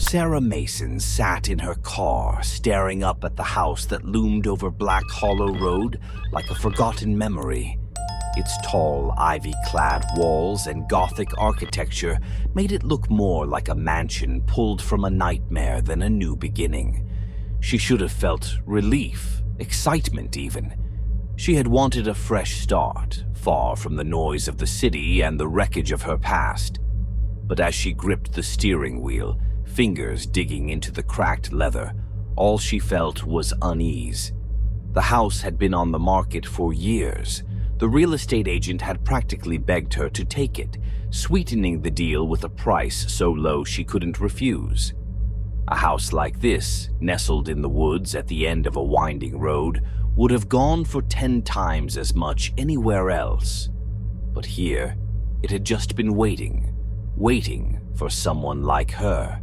Sarah Mason sat in her car, staring up at the house that loomed over Black Hollow Road like a forgotten memory. Its tall, ivy-clad walls and Gothic architecture made it look more like a mansion pulled from a nightmare than a new beginning. She should have felt relief, excitement even. She had wanted a fresh start, far from the noise of the city and the wreckage of her past. But as she gripped the steering wheel, fingers digging into the cracked leather, all she felt was unease. The house had been on the market for years. The real estate agent had practically begged her to take it, sweetening the deal with a price so low she couldn't refuse. A house like this, nestled in the woods at the end of a winding road, would have gone for 10 times as much anywhere else. But here, it had just been waiting for someone like her.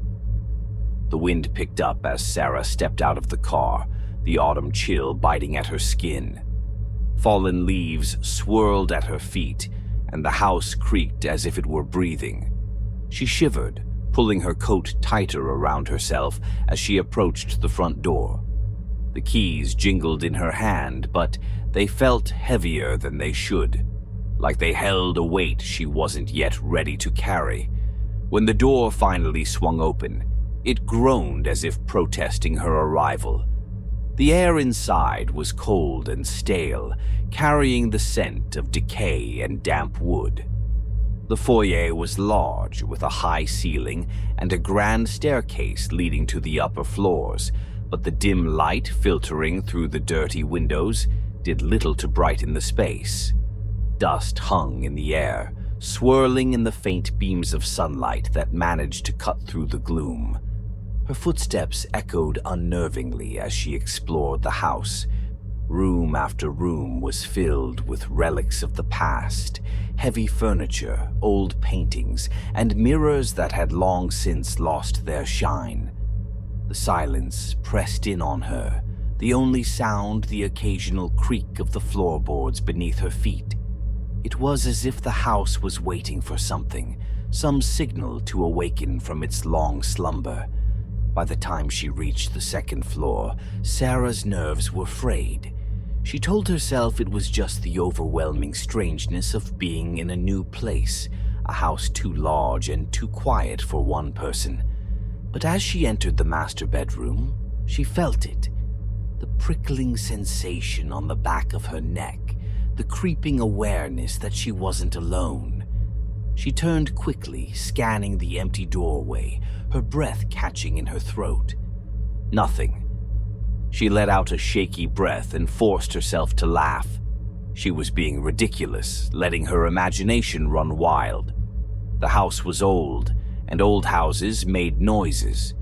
The wind picked up as Sarah stepped out of the car, the autumn chill biting at her skin. Fallen leaves swirled at her feet, and the house creaked as if it were breathing. She shivered, pulling her coat tighter around herself as she approached the front door. The keys jingled in her hand, but they felt heavier than they should, like they held a weight she wasn't yet ready to carry. When the door finally swung open, it groaned as if protesting her arrival. The air inside was cold and stale, carrying the scent of decay and damp wood. The foyer was large, with a high ceiling and a grand staircase leading to the upper floors, but the dim light filtering through the dirty windows did little to brighten the space. Dust hung in the air, swirling in the faint beams of sunlight that managed to cut through the gloom. Her footsteps echoed unnervingly as she explored the house. Room after room was filled with relics of the past, heavy furniture, old paintings, and mirrors that had long since lost their shine. The silence pressed in on her, the only sound the occasional creak of the floorboards beneath her feet. It was as if the house was waiting for something, some signal to awaken from its long slumber. By the time she reached the second floor, Sarah's nerves were frayed. She told herself it was just the overwhelming strangeness of being in a new place, a house too large and too quiet for one person. But as she entered the master bedroom, she felt it. The prickling sensation on the back of her neck, the creeping awareness that she wasn't alone. She turned quickly, scanning the empty doorway, her breath catching in her throat. Nothing. She let out a shaky breath and forced herself to laugh. She was being ridiculous, letting her imagination run wild. The house was old, and old houses made noises.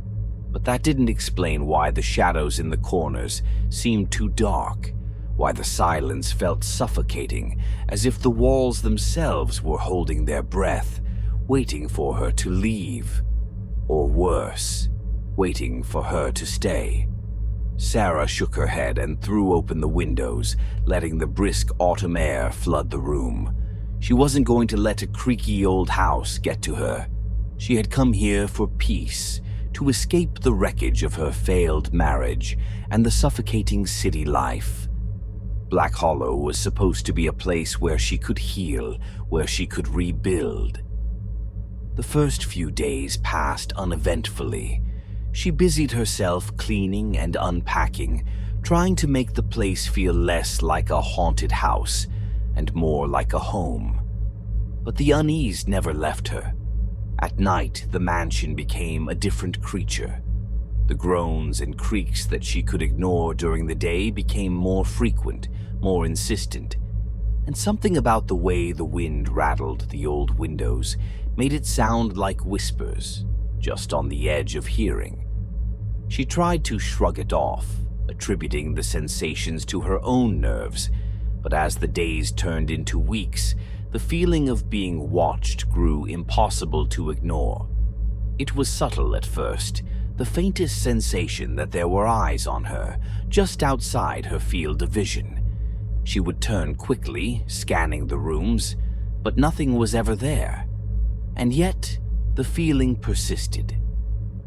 But that didn't explain why the shadows in the corners seemed too dark, why the silence felt suffocating, as if the walls themselves were holding their breath, waiting for her to leave. Or worse, waiting for her to stay. Sarah shook her head and threw open the windows, letting the brisk autumn air flood the room. She wasn't going to let a creaky old house get to her. She had come here for peace, to escape the wreckage of her failed marriage and the suffocating city life. Black Hollow was supposed to be a place where she could heal, where she could rebuild. The first few days passed uneventfully. She busied herself cleaning and unpacking, trying to make the place feel less like a haunted house and more like a home. But the unease never left her. At night, the mansion became a different creature. The groans and creaks that she could ignore during the day became more frequent, more insistent, and something about the way the wind rattled the old windows made it sound like whispers, just on the edge of hearing. She tried to shrug it off, attributing the sensations to her own nerves, but as the days turned into weeks, the feeling of being watched grew impossible to ignore. It was subtle at first, the faintest sensation that there were eyes on her, just outside her field of vision. She would turn quickly, scanning the rooms, but nothing was ever there. And yet, the feeling persisted.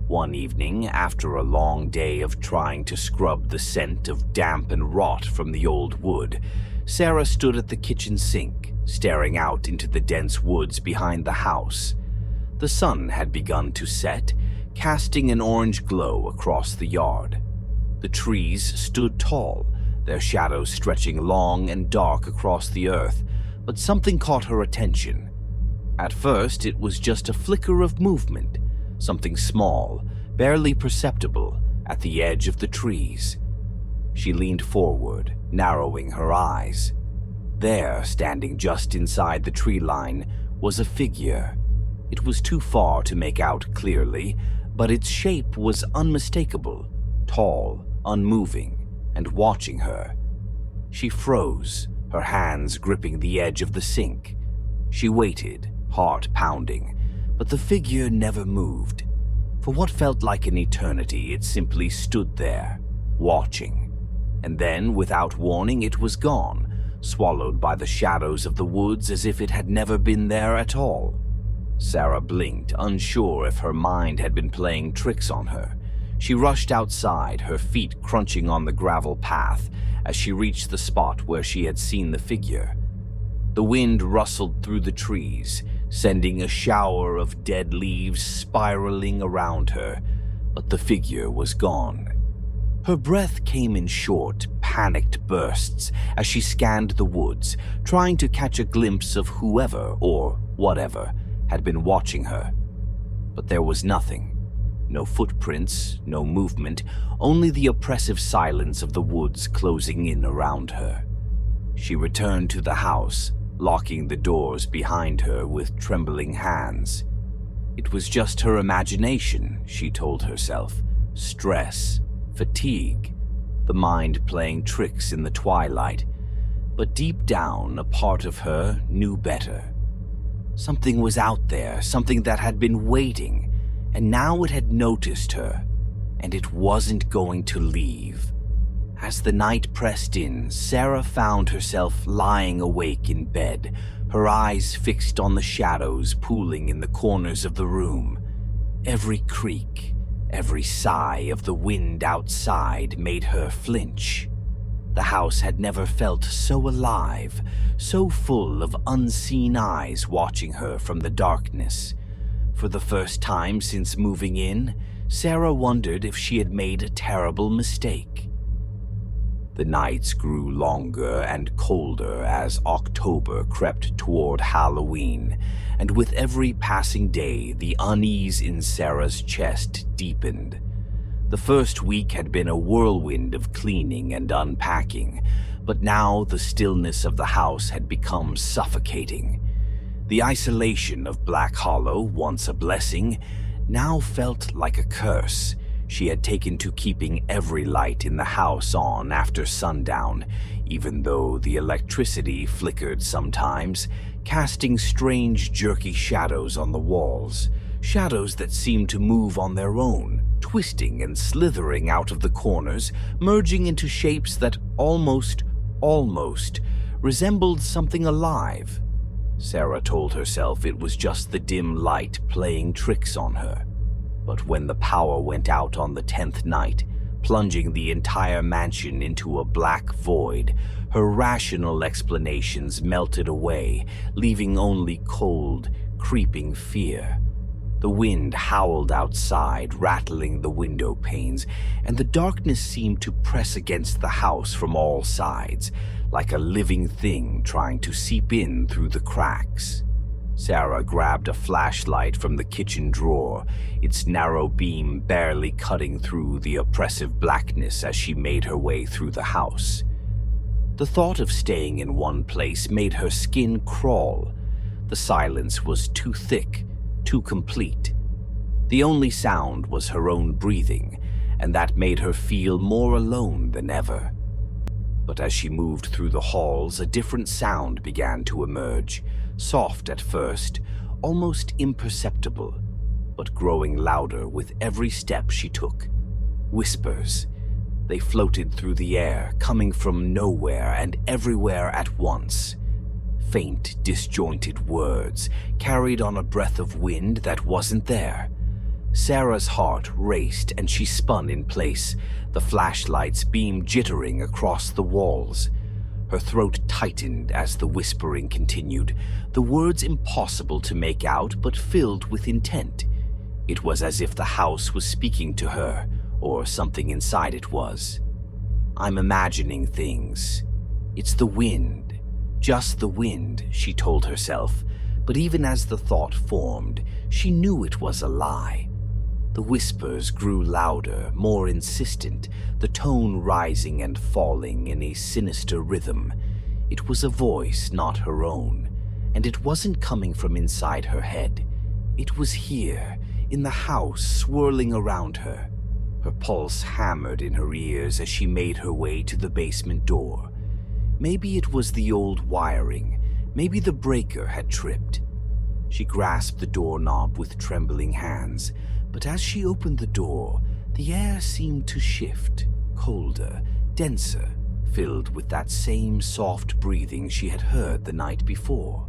One evening, after a long day of trying to scrub the scent of damp and rot from the old wood, Sarah stood at the kitchen sink, staring out into the dense woods behind the house. The sun had begun to set, casting an orange glow across the yard. The trees stood tall, their shadows stretching long and dark across the earth, but something caught her attention. At first, it was just a flicker of movement, something small, barely perceptible, at the edge of the trees. She leaned forward, narrowing her eyes. There, standing just inside the tree line, was a figure. It was too far to make out clearly, but its shape was unmistakable, tall, unmoving, and watching her. She froze, her hands gripping the edge of the sink. She waited, heart pounding, but the figure never moved. For what felt like an eternity, it simply stood there, watching. And then, without warning, it was gone, swallowed by the shadows of the woods as if it had never been there at all. Sarah blinked, unsure if her mind had been playing tricks on her. She rushed outside, her feet crunching on the gravel path as she reached the spot where she had seen the figure. The wind rustled through the trees, sending a shower of dead leaves spiraling around her, but the figure was gone. Her breath came in short, panicked bursts as she scanned the woods, trying to catch a glimpse of whoever or whatever had been watching her. But there was nothing. No footprints, no movement, only the oppressive silence of the woods closing in around her. She returned to the house, locking the doors behind her with trembling hands. It was just her imagination, she told herself. Stress, fatigue, the mind playing tricks in the twilight. But deep down, a part of her knew better. Something was out there, something that had been waiting, and now it had noticed her, and it wasn't going to leave. As the night pressed in, Sarah found herself lying awake in bed, her eyes fixed on the shadows pooling in the corners of the room. Every creak, every sigh of the wind outside made her flinch. The house had never felt so alive, so full of unseen eyes watching her from the darkness. For the first time since moving in, Sarah wondered if she had made a terrible mistake. The nights grew longer and colder as October crept toward Halloween, and with every passing day, the unease in Sarah's chest deepened. The first week had been a whirlwind of cleaning and unpacking, but now the stillness of the house had become suffocating. The isolation of Black Hollow, once a blessing, now felt like a curse. She had taken to keeping every light in the house on after sundown, even though the electricity flickered sometimes, casting strange jerky shadows on the walls, shadows that seemed to move on their own, twisting and slithering out of the corners, merging into shapes that almost resembled something alive. Sarah told herself it was just the dim light playing tricks on her. But when the power went out on the 10th night, plunging the entire mansion into a black void, her rational explanations melted away, leaving only cold, creeping fear. The wind howled outside, rattling the window panes, and the darkness seemed to press against the house from all sides, like a living thing trying to seep in through the cracks. Sarah grabbed a flashlight from the kitchen drawer, its narrow beam barely cutting through the oppressive blackness as she made her way through the house. The thought of staying in one place made her skin crawl. The silence was too thick, too complete. The only sound was her own breathing, and that made her feel more alone than ever. But as she moved through the halls, a different sound began to emerge, soft at first, almost imperceptible, but growing louder with every step she took. Whispers. They floated through the air, coming from nowhere and everywhere at once. Faint, disjointed words, carried on a breath of wind that wasn't there. Sarah's heart raced and she spun in place, the flashlight's beam jittering across the walls. Her throat tightened as the whispering continued, the words impossible to make out but filled with intent. It was as if the house was speaking to her, or something inside it was. "I'm imagining things. It's the wind. Just the wind," she told herself, but even as the thought formed, she knew it was a lie. The whispers grew louder, more insistent, the tone rising and falling in a sinister rhythm. It was a voice not her own, and it wasn't coming from inside her head. It was here, in the house, swirling around her. Her pulse hammered in her ears as she made her way to the basement door. Maybe it was the old wiring. Maybe the breaker had tripped. She grasped the doorknob with trembling hands, but as she opened the door, the air seemed to shift, colder, denser, filled with that same soft breathing she had heard the night before.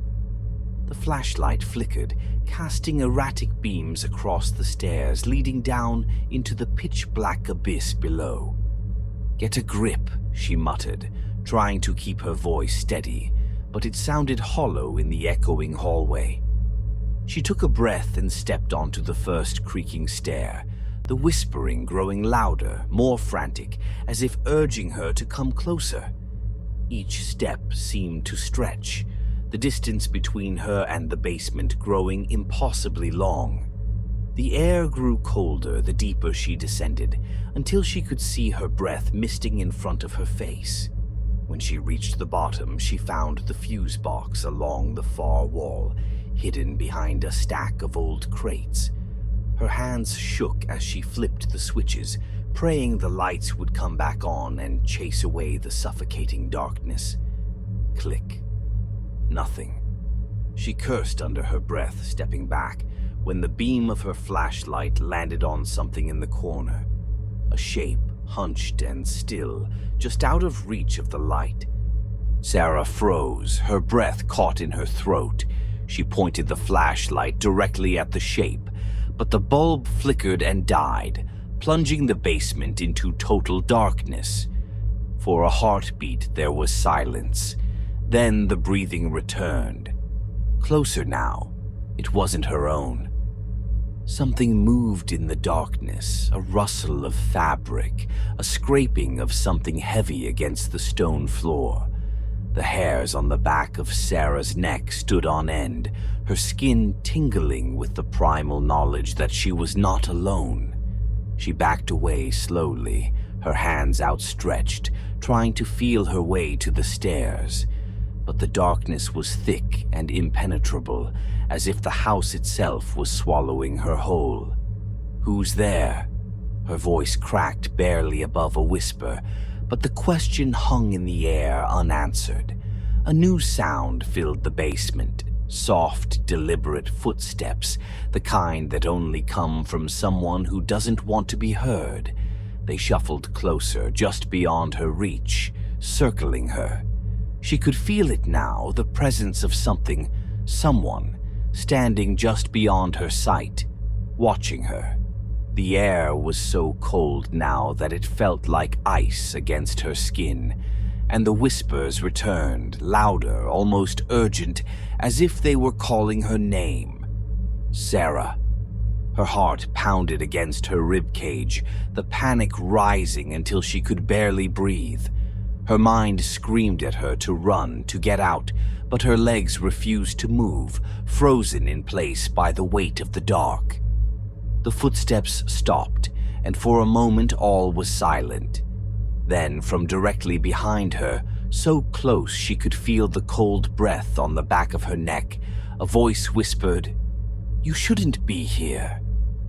The flashlight flickered, casting erratic beams across the stairs leading down into the pitch-black abyss below. "Get a grip," she muttered, trying to keep her voice steady, but it sounded hollow in the echoing hallway. She took a breath and stepped onto the first creaking stair, the whispering growing louder, more frantic, as if urging her to come closer. Each step seemed to stretch, the distance between her and the basement growing impossibly long. The air grew colder the deeper she descended, until she could see her breath misting in front of her face. When she reached the bottom, she found the fuse box along the far wall, hidden behind a stack of old crates. Her hands shook as she flipped the switches, praying the lights would come back on and chase away the suffocating darkness. Click. Nothing. She cursed under her breath, stepping back, when the beam of her flashlight landed on something in the corner. A shape, hunched and still, just out of reach of the light. Sarah froze, her breath caught in her throat. She pointed the flashlight directly at the shape, but the bulb flickered and died, plunging the basement into total darkness. For a heartbeat, there was silence. Then the breathing returned. Closer now. It wasn't her own. Something moved in the darkness, a rustle of fabric, a scraping of something heavy against the stone floor. The hairs on the back of Sarah's neck stood on end, her skin tingling with the primal knowledge that she was not alone. She backed away slowly, her hands outstretched, trying to feel her way to the stairs. But the darkness was thick and impenetrable, as if the house itself was swallowing her whole. "Who's there?" Her voice cracked barely above a whisper, but the question hung in the air unanswered. A new sound filled the basement, soft, deliberate footsteps, the kind that only come from someone who doesn't want to be heard. They shuffled closer, just beyond her reach, circling her. She could feel it now, the presence of something, someone, standing just beyond her sight, watching her. The air was so cold now that it felt like ice against her skin, and the whispers returned, louder, almost urgent, as if they were calling her name. Sarah. Her heart pounded against her ribcage, the panic rising until she could barely breathe. Her mind screamed at her to run, to get out, but her legs refused to move, frozen in place by the weight of the dark. The footsteps stopped, and for a moment all was silent. Then, from directly behind her, so close she could feel the cold breath on the back of her neck, a voice whispered, "You shouldn't be here."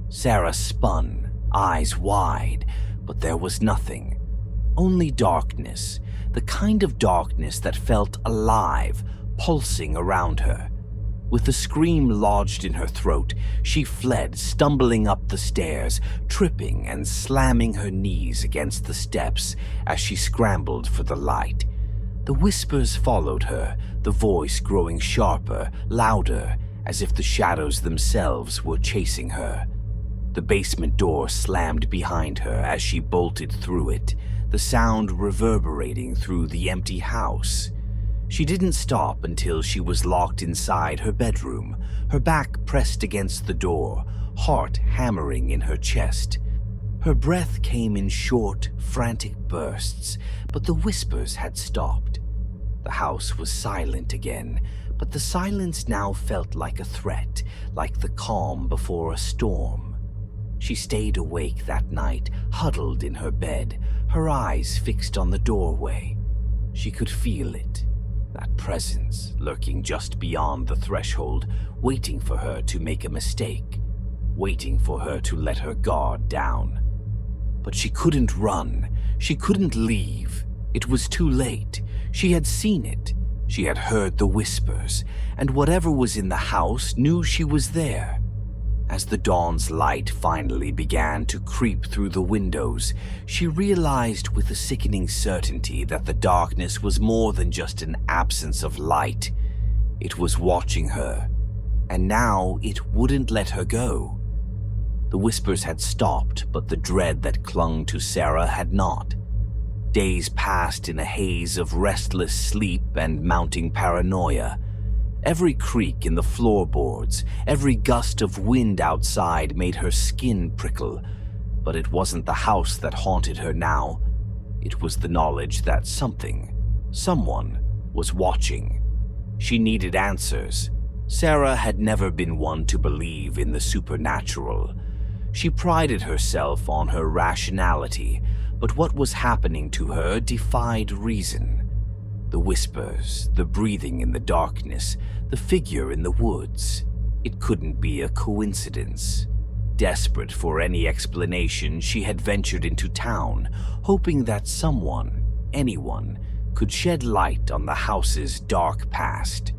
Sarah spun, eyes wide, but there was nothing. Only darkness, the kind of darkness that felt alive, pulsing around her. With a scream lodged in her throat, she fled, stumbling up the stairs, tripping and slamming her knees against the steps as she scrambled for the light. The whispers followed her, the voice growing sharper, louder, as if the shadows themselves were chasing her. The basement door slammed behind her as she bolted through it, the sound reverberating through the empty house. She didn't stop until she was locked inside her bedroom, her back pressed against the door, heart hammering in her chest. Her breath came in short, frantic bursts, but the whispers had stopped. The house was silent again, but the silence now felt like a threat, like the calm before a storm. She stayed awake that night, huddled in her bed, her eyes fixed on the doorway. She could feel it, that presence lurking just beyond the threshold, waiting for her to make a mistake, waiting for her to let her guard down. But she couldn't run, she couldn't leave. It was too late. She had seen it. She had heard the whispers, and whatever was in the house knew she was there. As the dawn's light finally began to creep through the windows, she realized with a sickening certainty that the darkness was more than just an absence of light. It was watching her, and now it wouldn't let her go. The whispers had stopped, but the dread that clung to Sarah had not. Days passed in a haze of restless sleep and mounting paranoia. Every creak in the floorboards, every gust of wind outside made her skin prickle. But it wasn't the house that haunted her now. It was the knowledge that someone, was watching. She needed answers. Sarah had never been one to believe in the supernatural. She prided herself on her rationality, but what was happening to her defied reason. The whispers, the breathing in the darkness, the figure in the woods. It couldn't be a coincidence. Desperate for any explanation, she had ventured into town, hoping that anyone, could shed light on the house's dark past.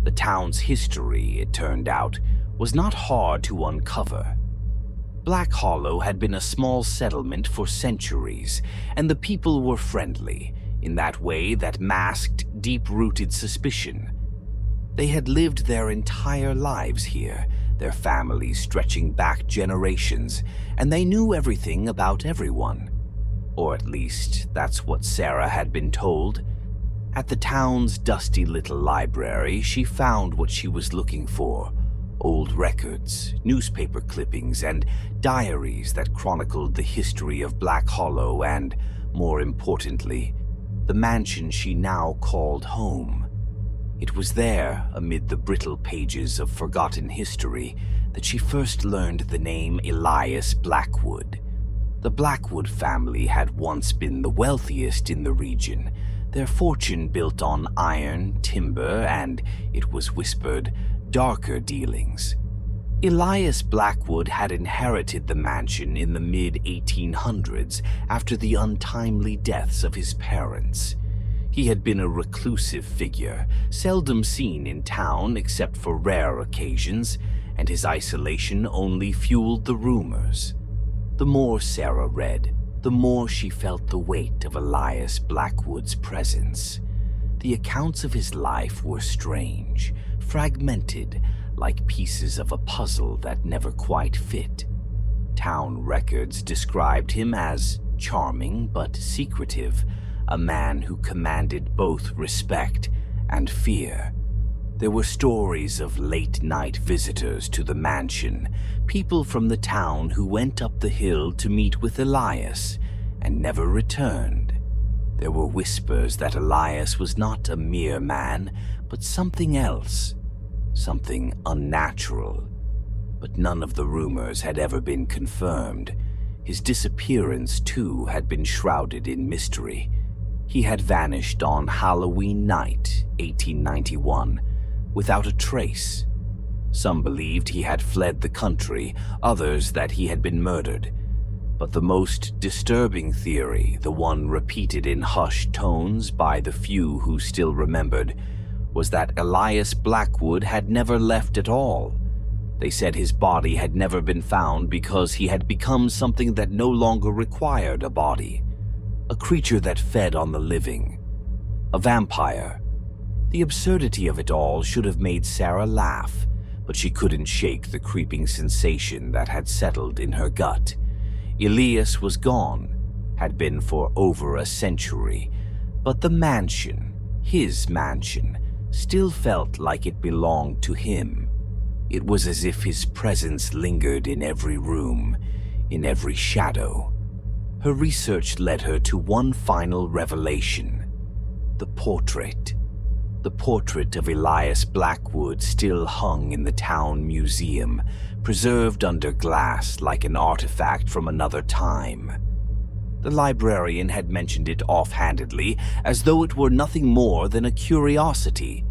The town's history, it turned out, was not hard to uncover. Black Hollow had been a small settlement for centuries, and the people were friendly, in that way that masked deep-rooted suspicion. They had lived their entire lives here, their families stretching back generations, and they knew everything about everyone. Or at least, that's what Sarah had been told. At the town's dusty little library, she found what she was looking for: old records, newspaper clippings, and diaries that chronicled the history of Black Hollow and, more importantly, the mansion she now called home. It was there, amid the brittle pages of forgotten history, that she first learned the name Elias Blackwood. The Blackwood family had once been the wealthiest in the region, their fortune built on iron, timber, and, it was whispered, darker dealings. Elias Blackwood had inherited the mansion in the mid-1800s after the untimely deaths of his parents. He had been a reclusive figure, seldom seen in town except for rare occasions, and his isolation only fueled the rumors. The more Sarah read, the more she felt the weight of Elias Blackwood's presence. The accounts of his life were strange, fragmented, like pieces of a puzzle that never quite fit. Town records described him as charming but secretive, a man who commanded both respect and fear. There were stories of late-night visitors to the mansion, people from the town who went up the hill to meet with Elias and never returned. There were whispers that Elias was not a mere man, but something else, something unnatural. But none of the rumors had ever been confirmed. His disappearance, too, had been shrouded in mystery. He had vanished on Halloween night, 1891, without a trace. Some believed he had fled the country, others that he had been murdered. But the most disturbing theory, the one repeated in hushed tones by the few who still remembered, was that Elias Blackwood had never left at all. They said his body had never been found because he had become something that no longer required a body. A creature that fed on the living. A vampire. The absurdity of it all should have made Sarah laugh, but she couldn't shake the creeping sensation that had settled in her gut. Elias was gone, had been for over a century, but the mansion, his mansion, still felt like it belonged to him. It was as if his presence lingered in every room, in every shadow. Her research led her to one final revelation: the portrait. The portrait of Elias Blackwood still hung in the town museum, preserved under glass like an artifact from another time. The librarian had mentioned it offhandedly, as though it were nothing more than a curiosity.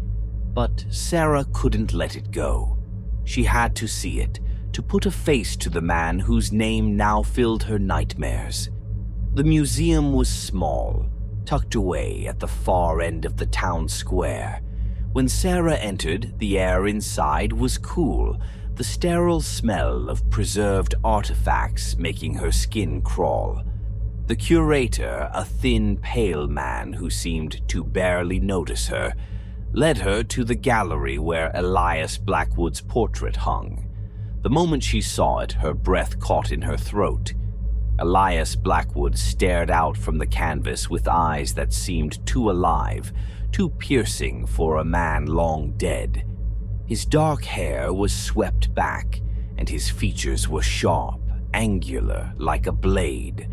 But Sarah couldn't let it go. She had to see it, to put a face to the man whose name now filled her nightmares. The museum was small, tucked away at the far end of the town square. When Sarah entered, the air inside was cool, the sterile smell of preserved artifacts making her skin crawl. The curator, a thin, pale man who seemed to barely notice her, led her to the gallery where Elias Blackwood's portrait hung. The moment she saw it, her breath caught in her throat. Elias Blackwood stared out from the canvas with eyes that seemed too alive, too piercing for a man long dead. His dark hair was swept back, and his features were sharp, angular, like a blade.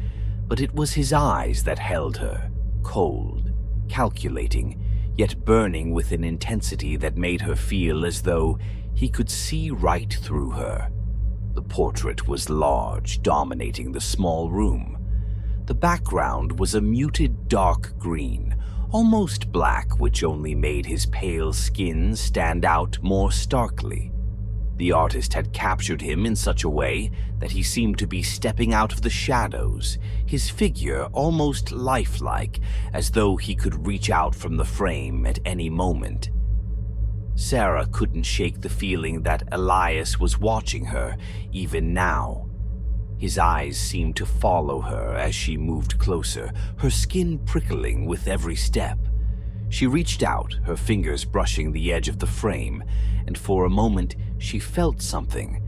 But it was his eyes that held her, cold, calculating, yet burning with an intensity that made her feel as though he could see right through her. The portrait was large, dominating the small room. The background was a muted dark green, almost black, which only made his pale skin stand out more starkly. The artist had captured him in such a way that he seemed to be stepping out of the shadows, his figure almost lifelike, as though he could reach out from the frame at any moment. Sarah couldn't shake the feeling that Elias was watching her, even now. His eyes seemed to follow her as she moved closer, her skin prickling with every step. She reached out, her fingers brushing the edge of the frame, and for a moment she felt something,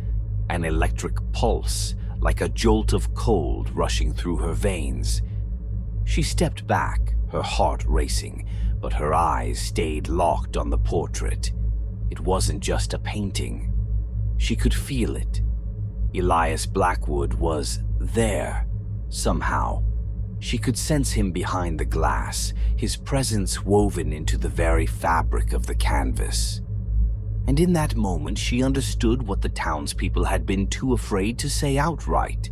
an electric pulse, like a jolt of cold rushing through her veins. She stepped back, her heart racing, but her eyes stayed locked on the portrait. It wasn't just a painting. She could feel it. Elias Blackwood was there, somehow. She could sense him behind the glass, his presence woven into the very fabric of the canvas. And in that moment, she understood what the townspeople had been too afraid to say outright.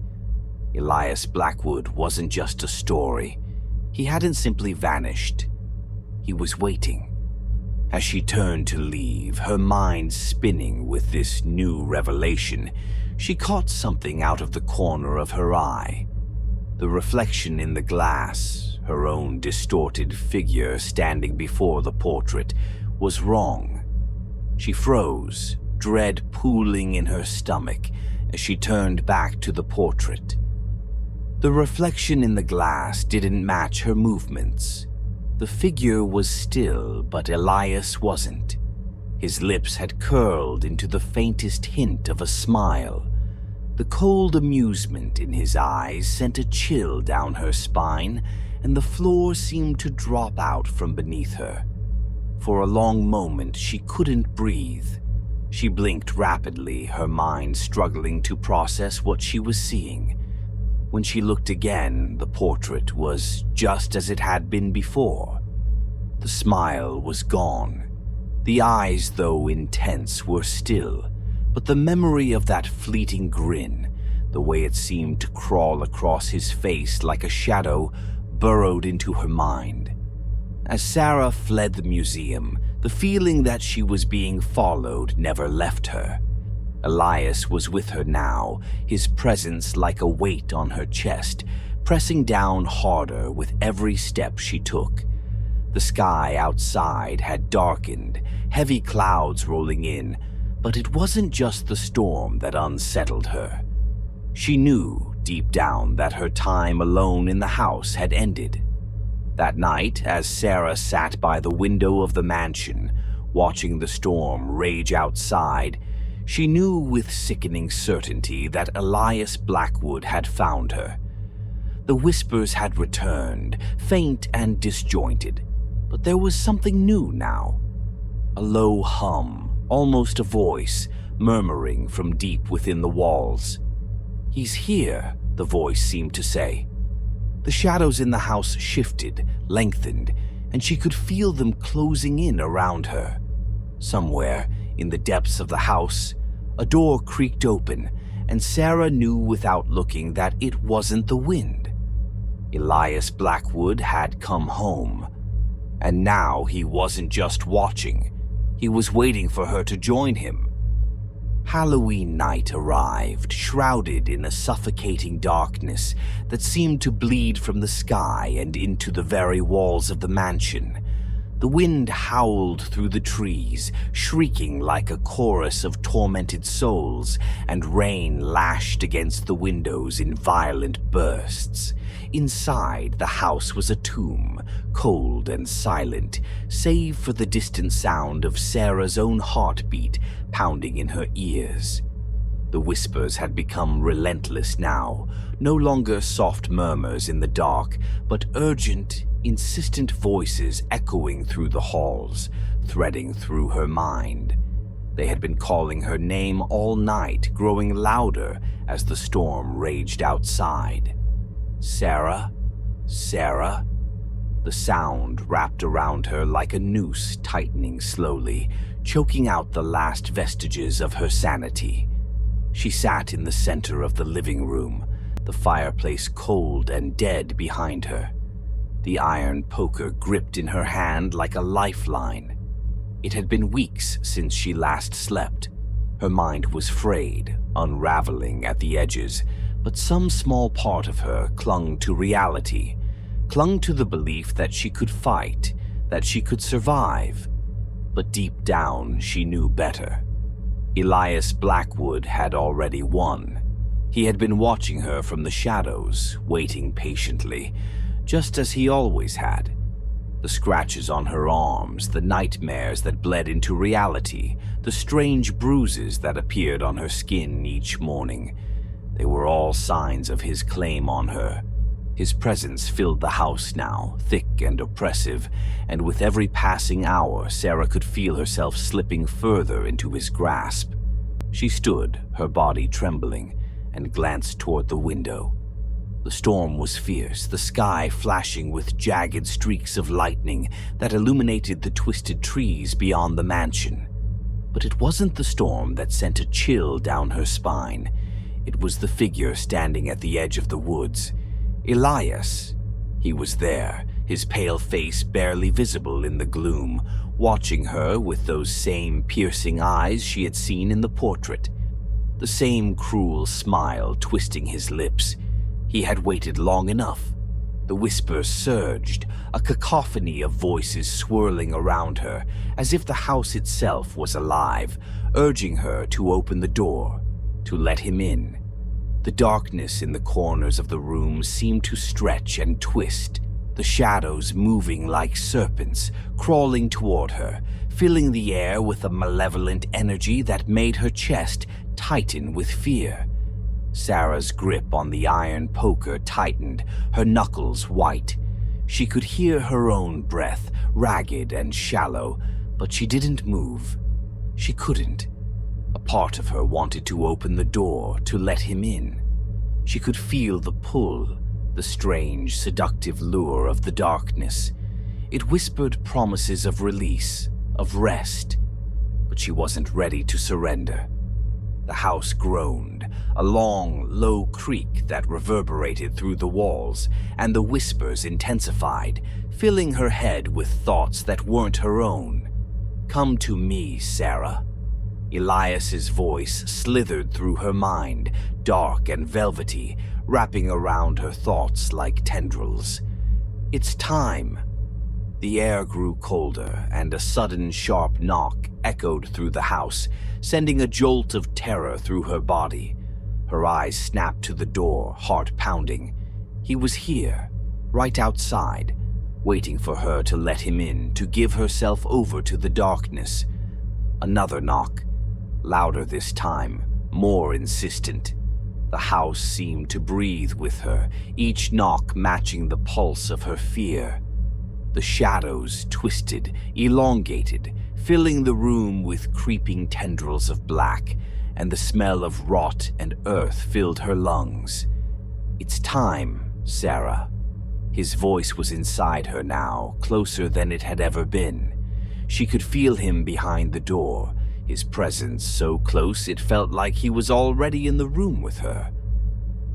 Elias Blackwood wasn't just a story. He hadn't simply vanished. He was waiting. As she turned to leave, her mind spinning with this new revelation, she caught something out of the corner of her eye. The reflection in the glass, her own distorted figure standing before the portrait, was wrong. She froze, dread pooling in her stomach as she turned back to the portrait. The reflection in the glass didn't match her movements. The figure was still, but Elias wasn't. His lips had curled into the faintest hint of a smile. The cold amusement in his eyes sent a chill down her spine, and the floor seemed to drop out from beneath her. For a long moment, she couldn't breathe. She blinked rapidly, her mind struggling to process what she was seeing. When she looked again, the portrait was just as it had been before. The smile was gone. The eyes, though intense, were still, but the memory of that fleeting grin, the way it seemed to crawl across his face like a shadow, burrowed into her mind. As Sarah fled the museum, the feeling that she was being followed never left her. Elias was with her now, his presence like a weight on her chest, pressing down harder with every step she took. The sky outside had darkened, heavy clouds rolling in, but it wasn't just the storm that unsettled her. She knew deep down that her time alone in the house had ended. That night, as Sarah sat by the window of the mansion, watching the storm rage outside, She knew with sickening certainty that Elias Blackwood had found her. The whispers had returned, faint and disjointed, but there was something new now. A low hum, almost a voice, murmuring from deep within the walls. "He's here," the voice seemed to say. The shadows in the house shifted, lengthened, and she could feel them closing in around her. Somewhere, in the depths of the house, a door creaked open, and Sarah knew without looking that it wasn't the wind. Elias Blackwood had come home, and now he wasn't just watching, he was waiting for her to join him. Halloween night arrived, shrouded in a suffocating darkness that seemed to bleed from the sky and into the very walls of the mansion. The wind howled through the trees, shrieking like a chorus of tormented souls, and rain lashed against the windows in violent bursts. Inside, the house was a tomb, cold and silent, save for the distant sound of Sarah's own heartbeat pounding in her ears. The whispers had become relentless now, no longer soft murmurs in the dark, but urgent, insistent voices echoing through the halls, threading through her mind. They had been calling her name all night, growing louder as the storm raged outside. "Sarah? Sarah?" The sound wrapped around her like a noose tightening slowly, choking out the last vestiges of her sanity. She sat in the center of the living room, the fireplace cold and dead behind her. The iron poker gripped in her hand like a lifeline. It had been weeks since she last slept. Her mind was frayed, unraveling at the edges, but some small part of her clung to reality, clung to the belief that she could fight, that she could survive. But deep down, she knew better. Elias Blackwood had already won. He had been watching her from the shadows, waiting patiently, just as he always had. The scratches on her arms, the nightmares that bled into reality, the strange bruises that appeared on her skin each morning. They were all signs of his claim on her. His presence filled the house now, thick and oppressive, and with every passing hour, Sarah could feel herself slipping further into his grasp. She stood, her body trembling, and glanced toward the window. The storm was fierce, the sky flashing with jagged streaks of lightning that illuminated the twisted trees beyond the mansion. But it wasn't the storm that sent a chill down her spine. It was the figure standing at the edge of the woods. Elias. He was there, his pale face barely visible in the gloom, watching her with those same piercing eyes she had seen in the portrait. The same cruel smile twisting his lips. He had waited long enough. The whispers surged, a cacophony of voices swirling around her, as if the house itself was alive, urging her to open the door, to let him in. The darkness in the corners of the room seemed to stretch and twist, the shadows moving like serpents, crawling toward her, filling the air with a malevolent energy that made her chest tighten with fear. Sarah's grip on the iron poker tightened, her knuckles white. She could hear her own breath, ragged and shallow, but she didn't move. She couldn't. A part of her wanted to open the door, to let him in. She could feel the pull, the strange, seductive lure of the darkness. It whispered promises of release, of rest, but she wasn't ready to surrender. The house groaned, a long, low creak that reverberated through the walls, and the whispers intensified, filling her head with thoughts that weren't her own. "Come to me, Sarah." Elias's voice slithered through her mind, dark and velvety, wrapping around her thoughts like tendrils. "It's time." The air grew colder, and a sudden sharp knock echoed through the house, sending a jolt of terror through her body. Her eyes snapped to the door, heart pounding. He was here, right outside, waiting for her to let him in, to give herself over to the darkness. Another knock. louder this time, more insistent. The house seemed to breathe with her, each knock matching the pulse of her fear. The shadows twisted, elongated, filling the room with creeping tendrils of black, and the smell of rot and earth filled her lungs. "It's time, Sarah." His voice was inside her now, closer than it had ever been. She could feel him behind the door, his presence so close it felt like he was already in the room with her.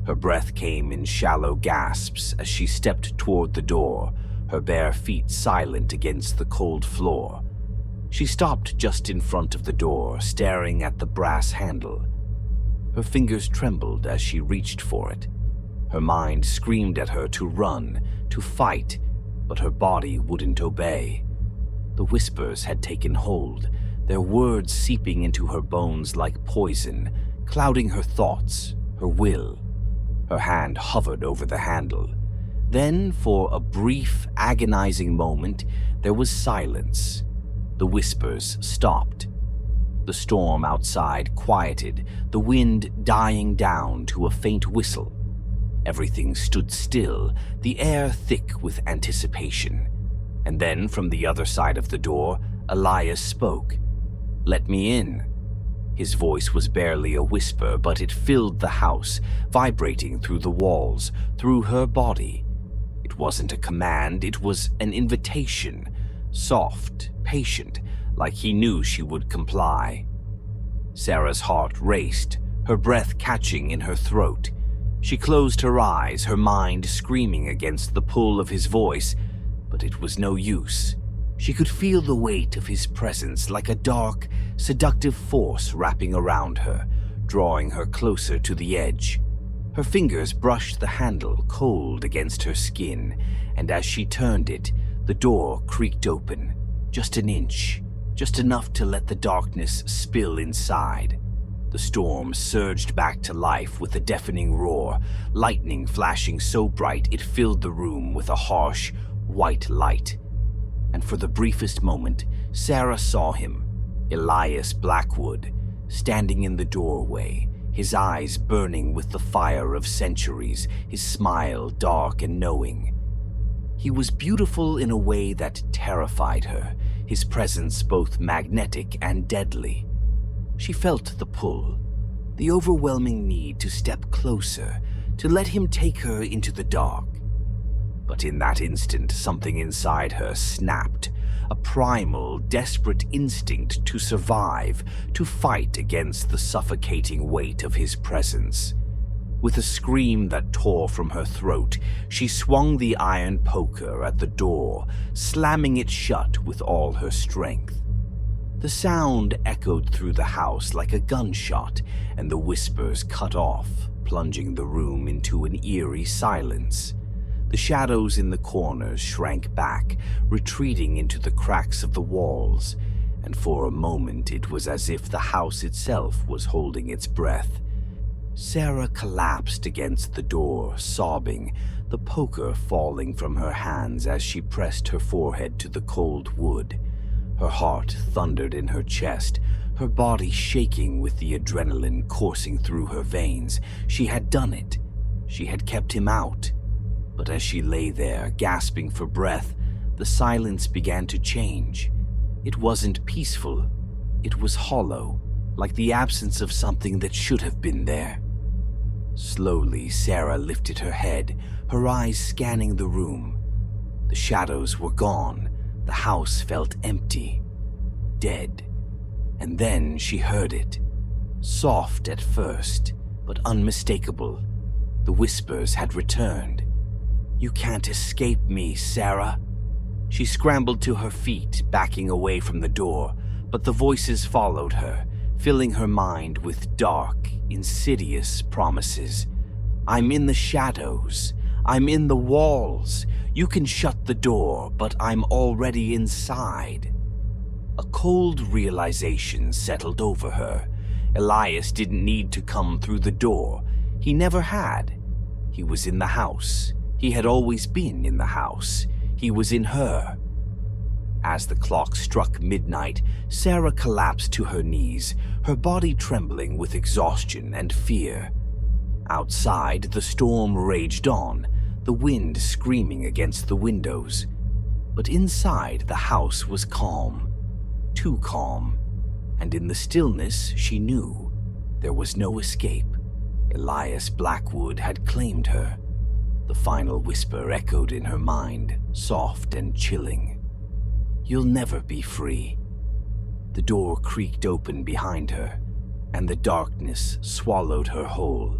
Her breath came in shallow gasps as she stepped toward the door, her bare feet silent against the cold floor. She stopped just in front of the door, staring at the brass handle. Her fingers trembled as she reached for it. Her mind screamed at her to run, to fight, but her body wouldn't obey. The whispers had taken hold, their words seeping into her bones like poison, clouding her thoughts, her will. Her hand hovered over the handle. Then, for a brief, agonizing moment, there was silence. The whispers stopped. The storm outside quieted, the wind dying down to a faint whistle. Everything stood still, the air thick with anticipation. And then, from the other side of the door, Elias spoke. "Let me in." His voice was barely a whisper, but it filled the house, vibrating through the walls, through her body. It wasn't a command, it was an invitation, soft, patient, like he knew she would comply. Sarah's heart raced, her breath catching in her throat. She closed her eyes, her mind screaming against the pull of his voice, but it was no use. She could feel the weight of his presence like a dark, seductive force wrapping around her, drawing her closer to the edge. Her fingers brushed the handle cold against her skin, and as she turned it, the door creaked open, just an inch, just enough to let the darkness spill inside. The storm surged back to life with a deafening roar, lightning flashing so bright it filled the room with a harsh, white light. And for the briefest moment, Sarah saw him, Elias Blackwood, standing in the doorway, his eyes burning with the fire of centuries, his smile dark and knowing. He was beautiful in a way that terrified her, his presence both magnetic and deadly. She felt the pull, the overwhelming need to step closer, to let him take her into the dark. But in that instant, something inside her snapped, a primal, desperate instinct to survive, to fight against the suffocating weight of his presence. With a scream that tore from her throat, she swung the iron poker at the door, slamming it shut with all her strength. The sound echoed through the house like a gunshot, and the whispers cut off, plunging the room into an eerie silence. The shadows in the corners shrank back, retreating into the cracks of the walls, and for a moment it was as if the house itself was holding its breath. Sarah collapsed against the door, sobbing, the poker falling from her hands as she pressed her forehead to the cold wood. Her heart thundered in her chest, her body shaking with the adrenaline coursing through her veins. She had done it. She had kept him out. But as she lay there, gasping for breath, the silence began to change. It wasn't peaceful. It was hollow, like the absence of something that should have been there. Slowly, Sarah lifted her head, her eyes scanning the room. The shadows were gone. The house felt empty, dead. And then she heard it. Soft at first, but unmistakable. The whispers had returned. "You can't escape me, Sarah." She scrambled to her feet, backing away from the door, but the voices followed her, filling her mind with dark, insidious promises. "I'm in the shadows. I'm in the walls. You can shut the door, but I'm already inside." A cold realization settled over her. Elias didn't need to come through the door. He never had. He was in the house. He had always been in the house. He was in her. As the clock struck midnight, Sarah collapsed to her knees, her body trembling with exhaustion and fear. Outside, the storm raged on, the wind screaming against the windows. But inside, the house was calm, too calm, and in the stillness she knew there was no escape. Elias Blackwood had claimed her. The final whisper echoed in her mind, soft and chilling. "You'll never be free." The door creaked open behind her, and the darkness swallowed her whole.